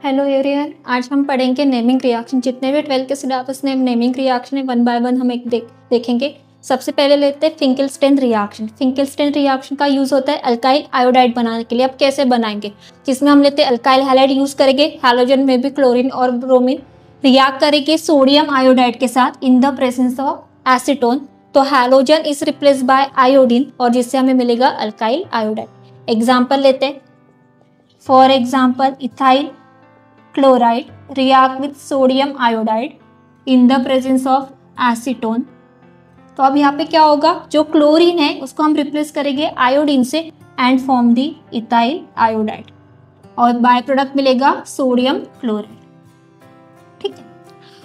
Hello everyone, आज हम पढ़ेंगे नेमिंग रिएक्शन। जितने भी 12th के सिलेबस में नेमिंग रिएक्शन है, वन बाय वन हम एक देखेंगे। सबसे पहले लेते हैं फिंकेलस्टीन रिएक्शन। फिंकेलस्टीन रिएक्शन का यूज होता है अल्काइल आयोडाइड बनाने के लिए। अब कैसे बनाएंगे? जिसमें हम लेते हैं अल्काइल हैलाइड यूज करेंगे, हैलोजन में भी क्लोरीन और ब्रोमीन रिएक्ट करेंगे सोडियम आयोडाइड के साथ in the presence of acetone. तो halogen is replace by iodine और जिससे हमें मिलेगा अल्काइल आयोडाइड। एग्जाम्पल लेते हैं। For example, ethyl chloride react with sodium iodide in the presence of acetone। तो अब यहाँ पे क्या होगा, जो क्लोरीन है उसको हम रिप्लेस करेंगे आयोडीन से and form the ethyl iodide और बाय प्रोडक्ट मिलेगा सोडियम क्लोराइड। ठीक है।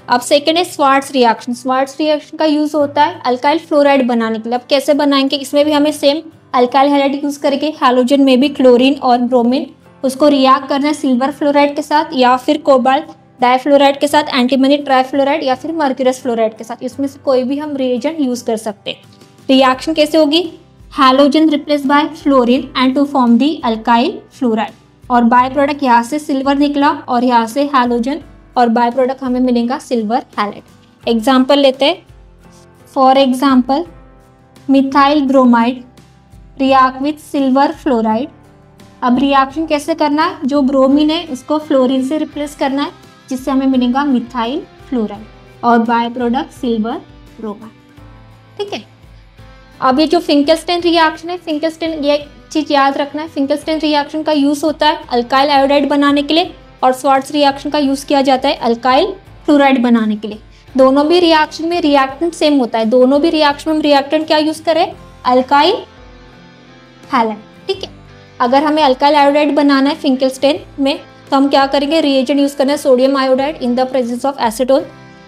अब सेकेंड है स्वार्ट्स रिएक्शन। स्वार्ट्स रिएक्शन का यूज होता है अल्काइल फ्लोराइड बनाने के लिए। अब कैसे बनाएंगे? इसमें भी हमें सेम अल्काइल हैलाइड यूज करेंगे, हैलोजन में भी क्लोरीन और ब्रोमीन, उसको रिएक्ट करना है सिल्वर फ्लोराइड के साथ या फिर कोबाल्ट डाइफ्लोराइड के साथ, एंटीमनी ट्राइफ्लोराइड या फिर मर्क्यूरस फ्लोराइड के साथ। इसमें से कोई भी हम रिएजेंट यूज कर सकते हैं। रिएक्शन कैसे होगी? Halogen replace by fluorine and to form the alkyl fluoride और बाय प्रोडक्ट यहाँ से सिल्वर निकला और यहाँ से हैलोजन और बाय प्रोडक्ट हमें मिलेगा सिल्वर हैलाइड। एग्जाम्पल लेते हैं। For example, methyl bromide react with silver fluoride. अब रिएक्शन कैसे करना है? जो ब्रोमीन है उसको फ्लोरीन से रिप्लेस करना है जिससे हमें मिलेगा मिथाइल फ्लोराइड और बाय प्रोडक्ट सिल्वर ब्रोमाइड। ठीक है। अब ये जो फिंकेलस्टीन रिएक्शन है, फिंकेलस्टीन, ये चीज़ याद रखना है, फिंकेलस्टीन रिएक्शन का यूज़ होता है अल्काइल आयोडाइड बनाने के लिए और स्वार्ट्स रिएक्शन का यूज़ किया जाता है अल्काइल फ्लोराइड बनाने के लिए। दोनों भी रिएक्शन में रिएक्टेंट सेम होता है। दोनों भी रिएक्शन में हम रिएक्टेंट क्या यूज़ करें? Alkyl halide. ठीक है। अगर हमें अल्काइल आयोडाइड बनाना है फिंकेलस्टीन में तो हम क्या करेंगे? रिएजेंट यूज करना है sodium iodide in the presence of acetone.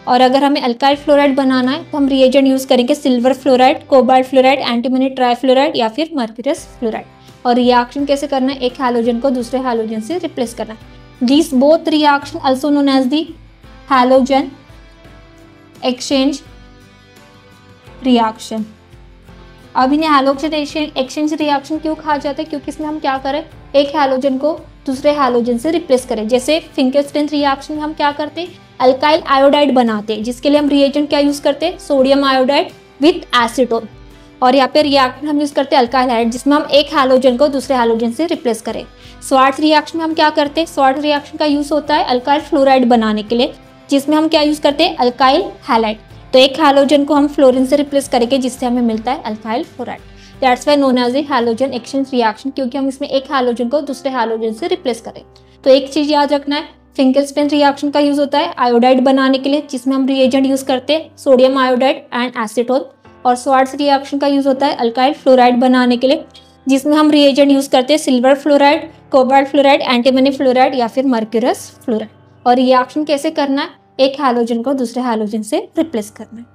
और अगर हमें अल्काइल फ्लोराइड बनाना है तो हम रिएजेंट यूज करेंगे silver fluoride, cobalt fluoride, antimony trifluoride या फिर मर्क्यूरस फ्लोराइड। और रिएक्शन कैसे करना है? एक हैलोजन को दूसरे हैलोजन से रिप्लेस करना है। This both reaction also known as the halogen exchange reaction. अब इन्हें हैलोजन एक्सचेंज रिएक्शन क्यों कहा जाता है? क्योंकि इसमें हम क्या करें? एक हैलोजन को दूसरे हैलोजन से रिप्लेस करें। जैसे फिंकेलस्टीन रिएक्शन में हम क्या करते हैं? अल्काइल आयोडाइड बनाते हैं जिसके लिए हम रिएजेंट क्या यूज करते हैं? Sodium iodide with acetone. और यहाँ पे रिएक्टेंट हम यूज करते हैं अल्काइल हाइड जिसमें हम एक हैलोजन को दूसरे हैलोजन से रिप्लेस करें। स्वार्ट्स रिएक्शन में हम क्या करते हैं? स्वार्ट्स रिएक्शन का यूज होता है अल्काइल फ्लोराइड बनाने के लिए जिसमें हम क्या यूज करते हैं? Alkyl halide. तो एक हैलोजन को हम फ्लोरीन से रिप्लेस करेंगे जिससे हमें मिलता है alkyl fluoride. That's why known as a halogen exchange reaction, क्योंकि हम इसमें एक हैलोजन को दूसरे हैलोजन से रिप्लेस करें। तो एक चीज याद रखना है, फिंकेलस्टीन रिएक्शन का यूज होता है आयोडाइड बनाने के लिए जिसमें हम रिएजेंट यूज करते हैं सोडियम आयोडाइड एंड एसीटोन। और स्वार्ट्स रिएक्शन का यूज होता है अल्काइल फ्लोराइड बनाने के लिए जिसमें हम रिएजेंट यूज करते हैं silver fluoride, cobalt fluoride, antimony fluoride या फिर मर्क्यूरस फ्लोराइड। और रिएक्शन कैसे करना है? एक हैलोजन को दूसरे हैलोजन से रिप्लेस करना है।